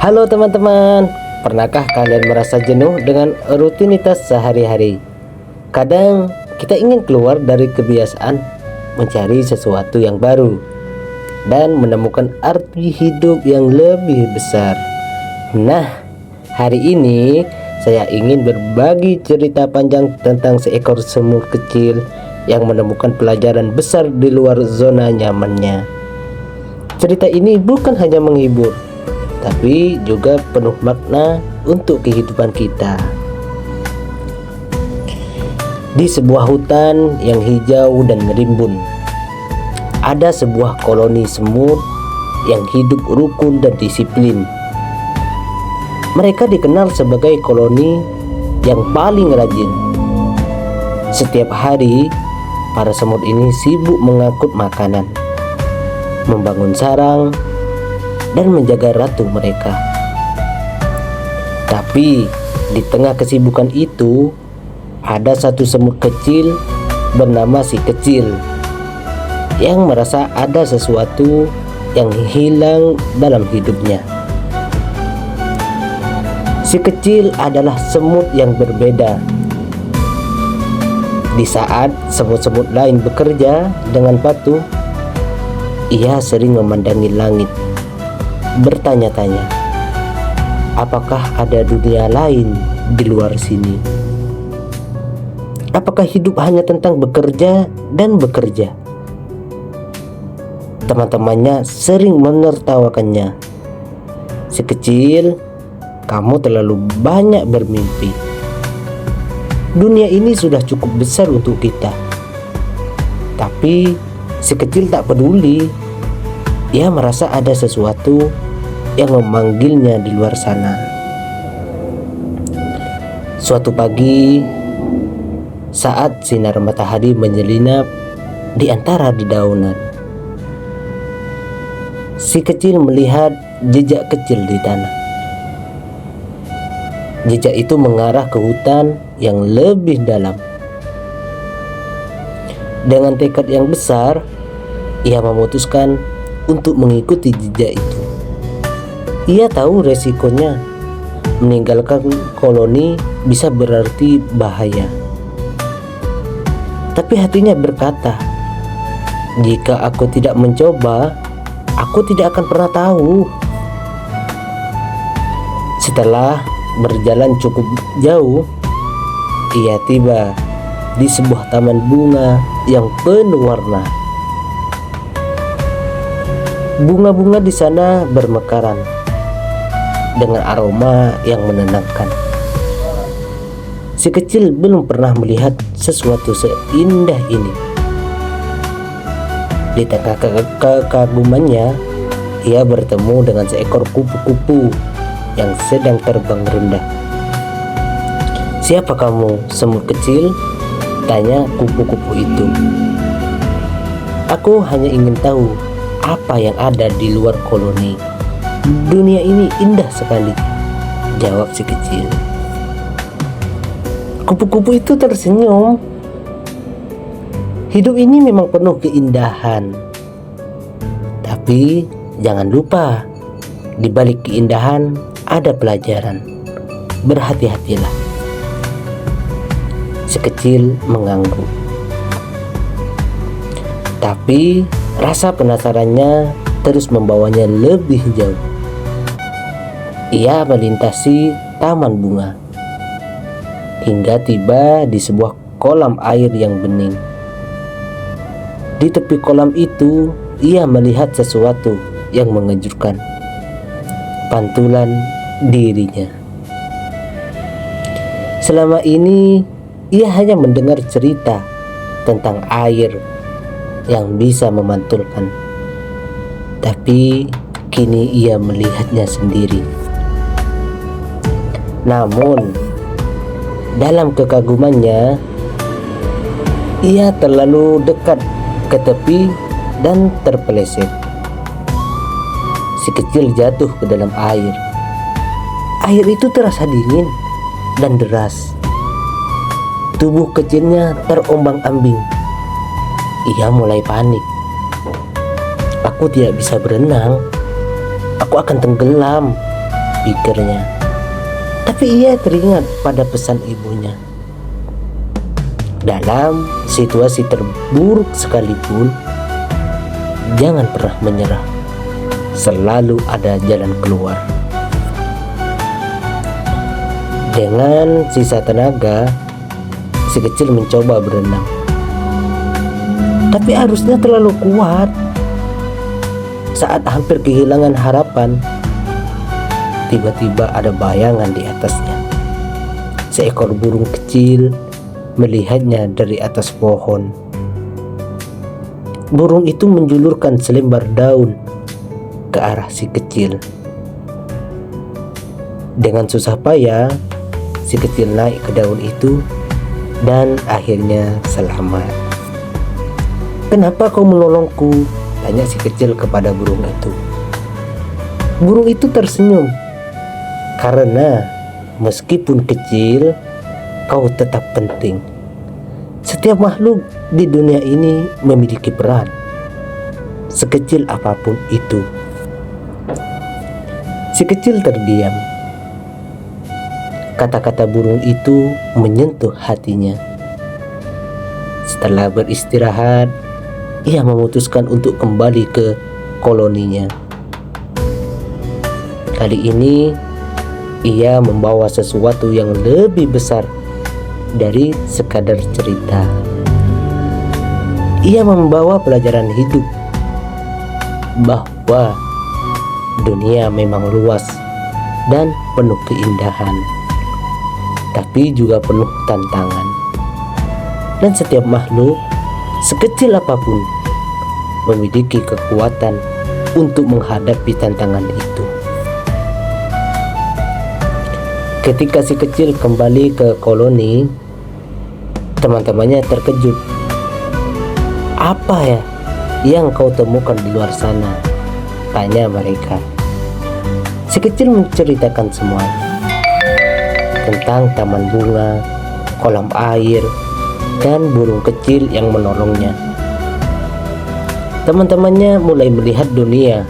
Halo teman-teman, pernahkah kalian merasa jenuh dengan rutinitas sehari-hari? Kadang kita ingin keluar dari kebiasaan, mencari sesuatu yang baru, dan menemukan arti hidup yang lebih besar. Nah, hari ini saya ingin berbagi cerita panjang tentang seekor semut kecil yang menemukan pelajaran besar di luar zona nyamannya. Cerita ini bukan hanya menghibur, tapi juga penuh makna untuk kehidupan kita. Di sebuah hutan yang hijau dan merimbun, ada sebuah koloni semut yang hidup rukun dan disiplin. Mereka dikenal sebagai koloni yang paling rajin. Setiap hari, para semut ini sibuk mengangkut makanan, membangun sarang, dan menjaga ratu mereka. Tapi di tengah kesibukan itu, ada satu semut kecil bernama si kecil yang merasa ada sesuatu yang hilang dalam hidupnya. Si kecil adalah semut yang berbeda. Di saat semut-semut lain bekerja dengan patuh, ia sering memandangi langit, bertanya-tanya, apakah ada dunia lain di luar sini? Apakah hidup hanya tentang bekerja dan bekerja? Teman-temannya sering menertawakannya. Si kecil, kamu terlalu banyak bermimpi. Dunia ini sudah cukup besar untuk kita. Tapi si kecil tak peduli. Ia merasa ada sesuatu yang memanggilnya di luar sana. Suatu pagi, saat sinar matahari menyelinap di antara dedaunan, si kecil melihat jejak kecil di tanah. Jejak itu mengarah ke hutan yang lebih dalam. Dengan tekad yang besar, ia memutuskan untuk mengikuti jejak itu. Ia tahu resikonya. Meninggalkan koloni bisa berarti bahaya. Tapi hatinya berkata, jika aku tidak mencoba, aku tidak akan pernah tahu. Setelah berjalan cukup jauh, ia tiba di sebuah taman bunga yang penuh warna. Bunga-bunga di sana bermekaran dengan aroma yang menenangkan. Si kecil belum pernah melihat sesuatu seindah ini. Di tengah kekagumannya, ia bertemu dengan seekor kupu-kupu yang sedang terbang rendah. "Siapa kamu, semut kecil?" tanya kupu-kupu itu. "Aku hanya ingin tahu apa yang ada di luar koloni. Dunia ini indah sekali," jawab si kecil. Kupu-kupu itu tersenyum. "Hidup ini memang penuh keindahan. Tapi jangan lupa, di balik keindahan ada pelajaran. Berhati-hatilah." Si kecil mengangguk. Tapi rasa penasarannya terus membawanya lebih jauh. Ia melintasi taman bunga hingga tiba di sebuah kolam air yang bening. Di tepi kolam itu, ia melihat sesuatu yang mengejutkan. Pantulan dirinya. Selama ini, ia hanya mendengar cerita tentang air yang bisa memantulkan. Tapi kini ia melihatnya sendiri. Namun, dalam kekagumannya, ia terlalu dekat ke tepi dan terpeleset. Si kecil jatuh ke dalam air. Air itu terasa dingin dan deras. Tubuh kecilnya terombang-ambing. Ia mulai panik. "Aku tidak bisa berenang. Aku akan tenggelam, pikirnya. Tapi ia teringat pada pesan ibunya. Dalam situasi terburuk sekalipun, jangan pernah menyerah. Selalu ada jalan keluar. Dengan sisa tenaga, si kecil mencoba berenang. Tapi arusnya terlalu kuat. Saat hampir kehilangan harapan, tiba-tiba ada bayangan di atasnya. Seekor burung kecil melihatnya dari atas pohon. Burung itu menjulurkan selembar daun ke arah si kecil. Dengan susah payah, si kecil naik ke daun itu dan akhirnya selamat. "Kenapa kau menolongku?" tanya si kecil kepada burung itu. Burung itu tersenyum. "Karena meskipun kecil, kau tetap penting. Setiap makhluk di dunia ini memiliki peran, sekecil apapun itu." Si kecil terdiam. Kata-kata burung itu menyentuh hatinya. Setelah beristirahat, ia memutuskan untuk kembali ke koloninya. Kali ini, ia membawa sesuatu yang lebih besar dari sekadar cerita. Ia membawa pelajaran hidup bahwa dunia memang luas dan penuh keindahan, tapi juga penuh tantangan. Dan setiap makhluk, sekecil apapun, memiliki kekuatan untuk menghadapi tantangan itu. Ketika si kecil kembali ke koloni, teman-temannya terkejut. "Apa ya yang kau temukan di luar sana?" tanya mereka. Si kecil menceritakan semuanya. Tentang taman bunga, kolam air, dan burung kecil yang menolongnya. Teman-temannya mulai melihat dunia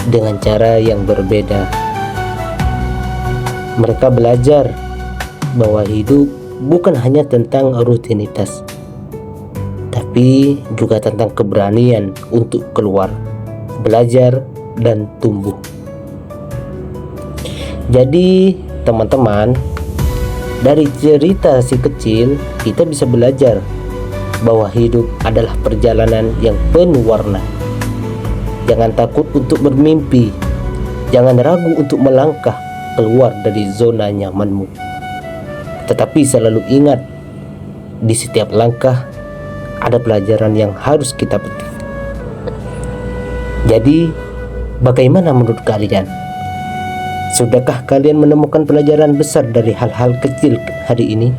dengan cara yang berbeda. Mereka belajar bahwa hidup bukan hanya tentang rutinitas, tapi juga tentang keberanian untuk keluar, belajar, dan tumbuh. Jadi, teman-teman, dari cerita si kecil, kita bisa belajar bahwa hidup adalah perjalanan yang penuh warna. Jangan takut untuk bermimpi. Jangan ragu untuk melangkah keluar dari zona nyamanmu. Tetapi selalu ingat, di setiap langkah ada pelajaran yang harus kita petik. Jadi, bagaimana menurut kalian? Sudahkah kalian menemukan pelajaran besar dari hal-hal kecil hari ini?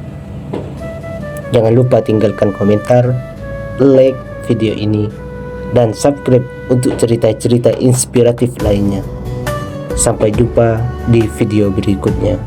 Jangan lupa tinggalkan komentar, like video ini, dan subscribe untuk cerita-cerita inspiratif lainnya. Sampai jumpa di video berikutnya.